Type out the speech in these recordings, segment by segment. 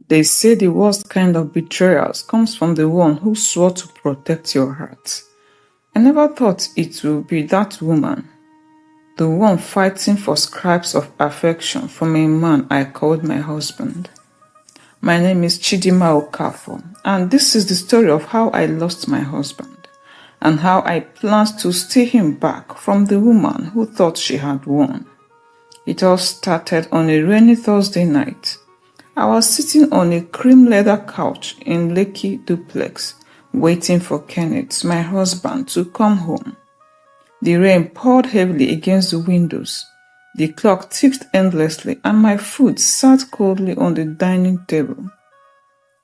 They say the worst kind of betrayals comes from the one who swore to protect your heart. I never thought it would be that woman, the one fighting for scraps of affection from a man I called my husband. My name is Chidima Okafo, and this is the story of how I lost my husband and how I planned to steal him back from the woman who thought she had won. It all started on a rainy Thursday night. I was sitting on a cream leather couch in Lekki duplex, waiting for Kenneth, my husband, to come home. The rain poured heavily against the windows. The clock ticked endlessly, and my food sat coldly on the dining table.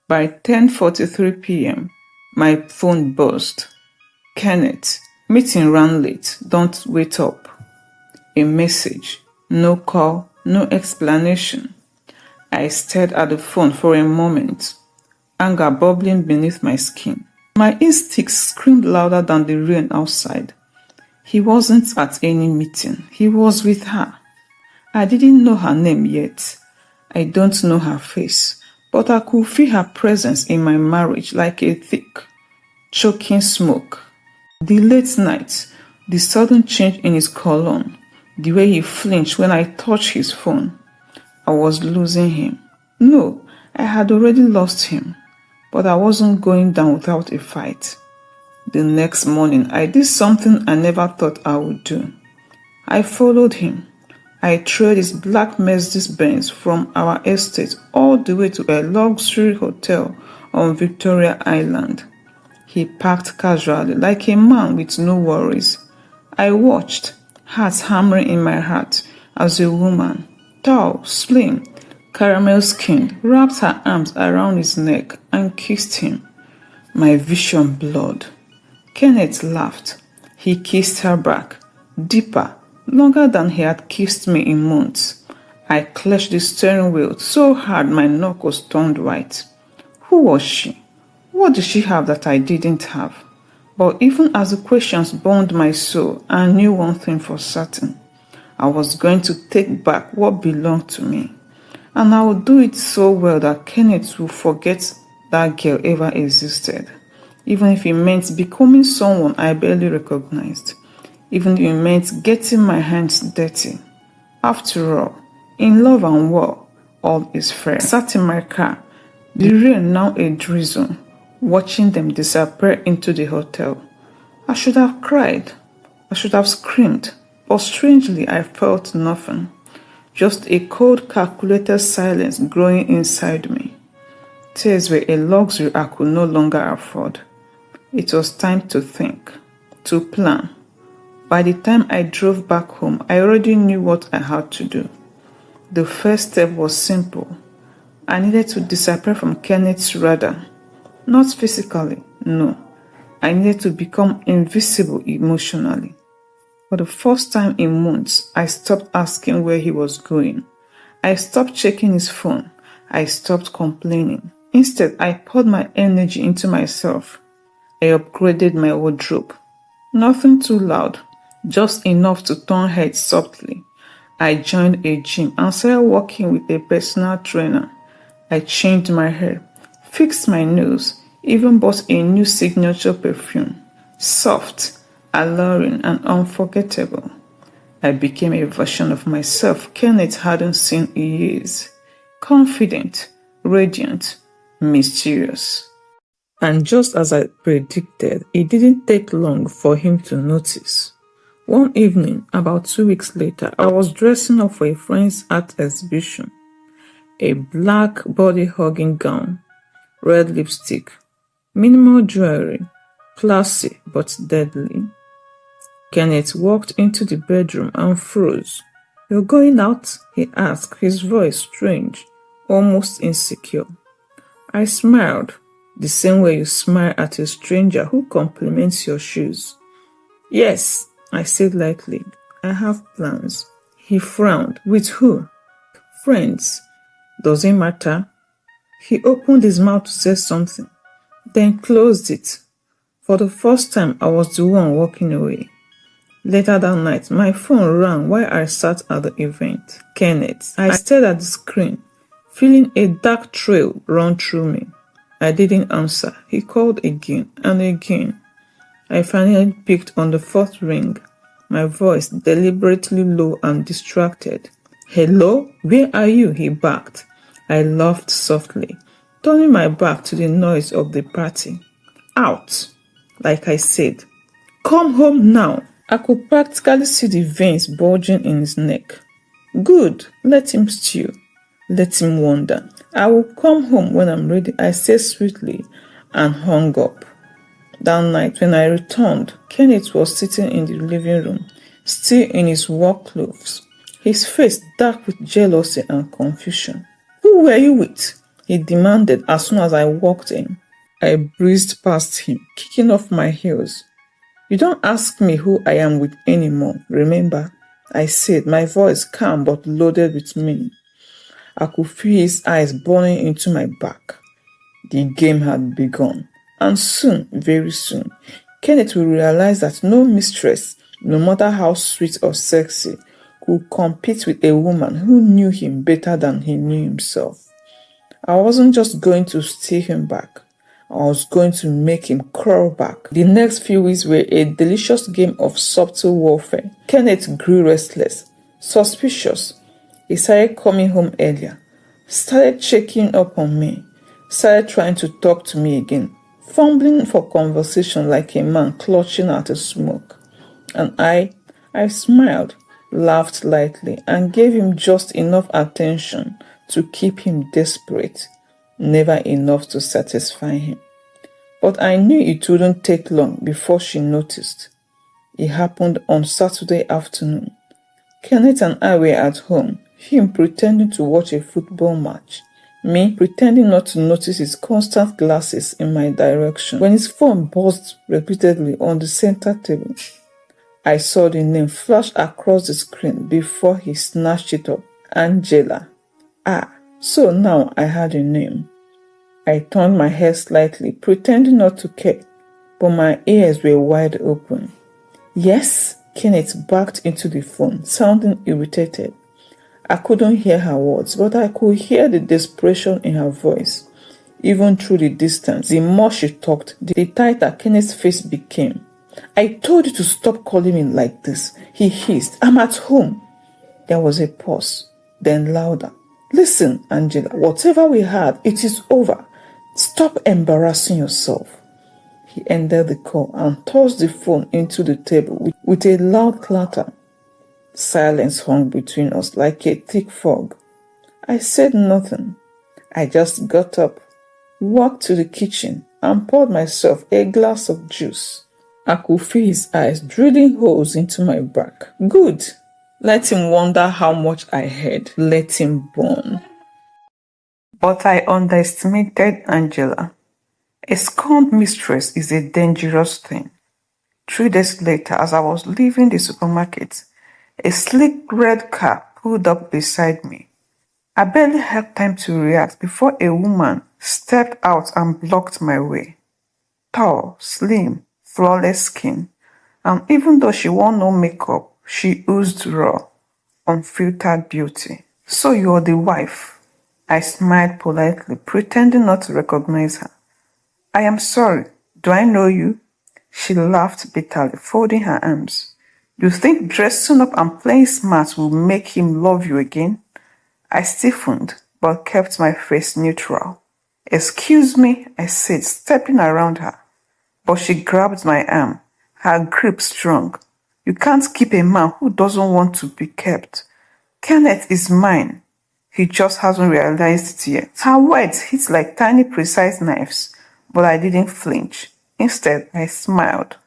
By 10:43 p.m., my phone buzzed. Kenneth, meeting ran late. Don't wait up. A message. No call, no explanation. I stared at the phone for a moment, anger bubbling beneath my skin. My instincts screamed louder than the rain outside. He wasn't at any meeting. He was with her. I didn't know her name yet. I don't know her face, but I could feel her presence in my marriage like a thick, choking smoke. The late night, the sudden change in his cologne, the way he flinched when I touched his phone. I was losing him. No, I had already lost him, but I wasn't going down without a fight. The next morning, I did something I never thought I would do. I followed him. I trailed his black Mercedes-Benz from our estate all the way to a luxury hotel on Victoria Island. He parked casually, like a man with no worries. I watched, heart hammering in my heart, as a woman, tall, slim, caramel-skinned, wrapped her arms around his neck and kissed him. My vision blurred. Kenneth laughed. He kissed her back, deeper, longer than he had kissed me in months. I clutched the steering wheel so hard my knuckles turned white. Who was she? What did she have that I didn't have? But even as the questions burned my soul, I knew one thing for certain. I was going to take back what belonged to me. And I would do it so well that Kenneth would forget that girl ever existed. Even if it meant becoming someone I barely recognized. Even if it meant getting my hands dirty. After all, in love and war, all is fair. I sat in my car, the rain now a drizzle, watching them disappear into the hotel. I should have cried. I should have screamed. But strangely, I felt nothing. Just a cold, calculated silence growing inside me. Tears were a luxury I could no longer afford. It was time to think, to plan. By the time I drove back home, I already knew what I had to do. The first step was simple. I needed to disappear from Kenneth's radar. Not physically, no. I needed to become invisible emotionally. For the first time in months, I stopped asking where he was going. I stopped checking his phone. I stopped complaining. Instead, I poured my energy into myself. I upgraded my wardrobe. Nothing too loud, just enough to turn heads softly. I joined a gym and started working with a personal trainer. I changed my hair, fixed my nails, even bought a new signature perfume. Soft, alluring, and unforgettable. I became a version of myself Kenneth hadn't seen in years. Confident, radiant, mysterious. And just as I predicted, it didn't take long for him to notice. One evening, about 2 weeks later, I was dressing up for a friend's art exhibition. A black body-hugging gown, red lipstick, minimal jewelry, classy but deadly. Kenneth walked into the bedroom and froze. "You're going out?" he asked, his voice strange, almost insecure. I smiled, the same way you smile at a stranger who compliments your shoes. "Yes," I said lightly, "I have plans." He frowned. "With who?" "Friends." "Does it matter?" He opened his mouth to say something, then closed it. For the first time, I was the one walking away. Later that night, my phone rang while I sat at the event. Kenneth. I stared at the screen, feeling a dark trail run through me. I didn't answer. He called again and again. I finally picked on the fourth ring, my voice deliberately low and distracted. "Hello? Where are you?" he barked. I laughed softly, turning my back to the noise of the party. "Out," like I said. "Come home now." I could practically see the veins bulging in his neck. "Good, let him stew. Let him wander. I will come home when I'm ready," I said sweetly and hung up. That night when I returned, Kenneth was sitting in the living room, still in his work clothes, his face dark with jealousy and confusion. "Who were you with?" he demanded as soon as I walked in. I breezed past him, kicking off my heels. "You don't ask me who I am with anymore, remember?" I said, my voice calm but loaded with meaning. I could feel his eyes burning into my back. The game had begun, and soon, very soon, Kenneth will realize that no mistress, no matter how sweet or sexy, could compete with a woman who knew him better than he knew himself. I wasn't just going to steal him back. I was going to make him crawl back. The next few weeks were a delicious game of subtle warfare. Kenneth grew restless, suspicious. He started coming home earlier, started checking up on me, started trying to talk to me again, fumbling for conversation like a man clutching at a smoke. And I smiled, laughed lightly, and gave him just enough attention to keep him desperate, never enough to satisfy him. But I knew it wouldn't take long before she noticed. It happened on Saturday afternoon. Kenneth and I were at home, him pretending to watch a football match, me pretending not to notice his constant glances in my direction when his phone buzzed repeatedly on the center table. I saw the name flash across the screen before he snatched it up. Angela. So now I had a name. I turned my head slightly, pretending not to care, but my ears were wide open. "Yes?" Kenneth backed into the phone, sounding irritated. I couldn't hear her words, but I could hear the desperation in her voice. Even through the distance, the more she talked, the tighter Kenneth's face became. "I told you to stop calling me like this," he hissed. "I'm at home." There was a pause, then louder. "Listen, Angela, whatever we had, it is over. Stop embarrassing yourself." He ended the call and tossed the phone into the table with a loud clatter. Silence hung between us like a thick fog. I said nothing. I just got up, walked to the kitchen, and poured myself a glass of juice. I could feel his eyes drilling holes into my back. Good. Let him wonder how much I had. Let him burn. But I underestimated Angela. A scorned mistress is a dangerous thing. 3 days later, as I was leaving the supermarket, a sleek red car pulled up beside me. I barely had time to react before a woman stepped out and blocked my way. Tall, slim, flawless skin, and even though she wore no makeup, she oozed raw, unfiltered beauty. "So you're the wife?" I smiled politely, pretending not to recognize her. "I am sorry. Do I know you?" She laughed bitterly, folding her arms. "You think dressing up and playing smart will make him love you again?" I stiffened, but kept my face neutral. "Excuse me," I said, stepping around her. But she grabbed my arm, her grip strong. "You can't keep a man who doesn't want to be kept. Kenneth is mine. He just hasn't realized it yet." Her words hit like tiny precise knives, but I didn't flinch. Instead, I smiled.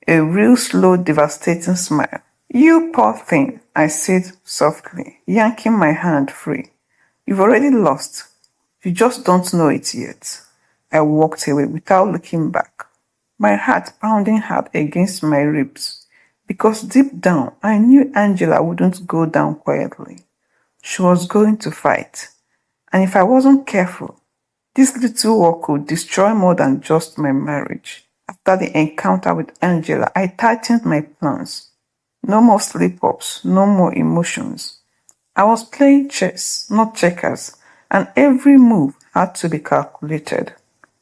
A real slow, devastating smile. "You poor thing," I said softly, yanking my hand free. "You've already lost. You just don't know it yet." I walked away without looking back, my heart pounding hard against my ribs, because deep down I knew Angela wouldn't go down quietly. She was going to fight, and if I wasn't careful, this little war could destroy more than just my marriage. After the encounter with Angela, I tightened my plans. No more slip-ups, no more emotions. I was playing chess, not checkers, and every move had to be calculated.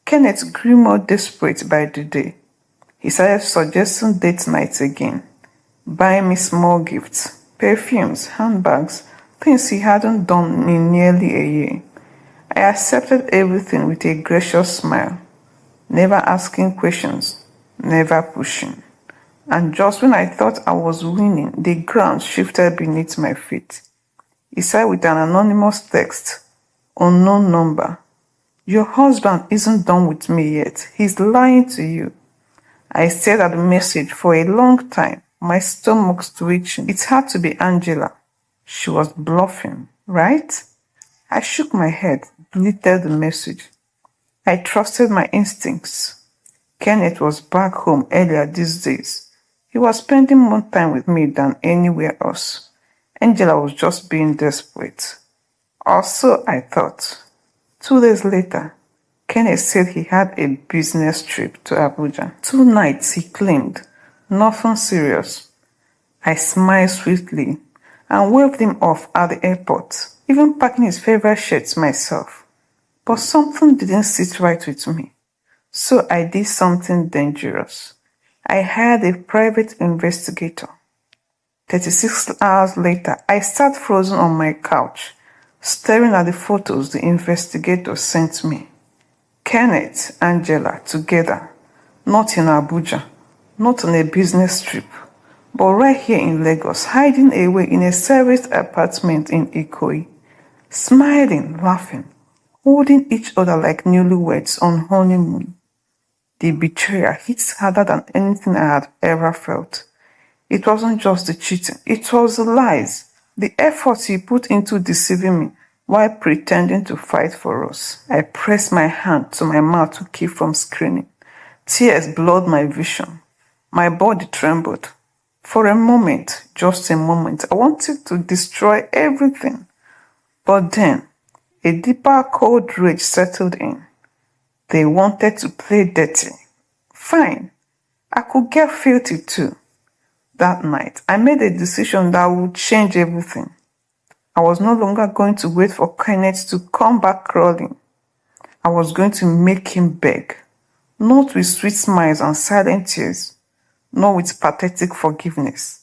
Kenneth grew more desperate by the day. He started suggesting date nights again, buying me small gifts, perfumes, handbags, things he hadn't done in nearly a year. I accepted everything with a gracious smile, never asking questions, never pushing. And just when I thought I was winning, the ground shifted beneath my feet. He said with an anonymous text, unknown number, "Your husband isn't done with me yet. He's lying to you." I stared at the message for a long time, my stomach twitching. It had to be Angela. She was bluffing, right? I shook my head, deleted the message. I trusted my instincts. Kenneth was back home earlier these days. He was spending more time with me than anywhere else. Angela was just being desperate. Or so I thought. 2 days later, Kenneth said he had a business trip to Abuja. 2 nights, he claimed. Nothing serious. I smiled sweetly and waved him off at the airport, even packing his favorite shirts myself. But something didn't sit right with me. So I did something dangerous. I hired a private investigator. 36 hours later, I sat frozen on my couch, staring at the photos the investigator sent me. Kenneth, Angela, together, not in Abuja, not on a business trip, but right here in Lagos, hiding away in a serviced apartment in Ikoyi, smiling, laughing, holding each other like newlyweds on honeymoon. The betrayal hits harder than anything I had ever felt. It wasn't just the cheating, it was the lies, the effort he put into deceiving me while pretending to fight for us. I pressed my hand to my mouth to keep from screaming. Tears blurred my vision. My body trembled. For a moment, just a moment, I wanted to destroy everything. But then, a deeper cold rage settled in. They wanted to play dirty. Fine, I could get filthy too. That night, I made a decision that would change everything. I was no longer going to wait for Kenneth to come back crawling. I was going to make him beg, not with sweet smiles and silent tears, not with pathetic forgiveness.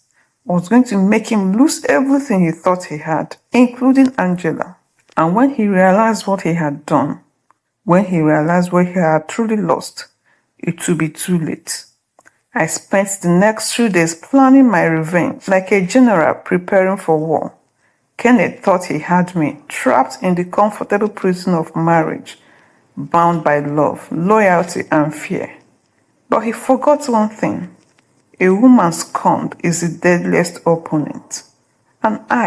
I was going to make him lose everything he thought he had, including Angela. And when he realized what he had done, when he realized what he had truly lost, it would be too late. I spent the next 2 days planning my revenge, like a general preparing for war. Kenneth thought he had me, trapped in the comfortable prison of marriage, bound by love, loyalty, and fear. But he forgot one thing. A woman scorned is the deadliest opponent. And I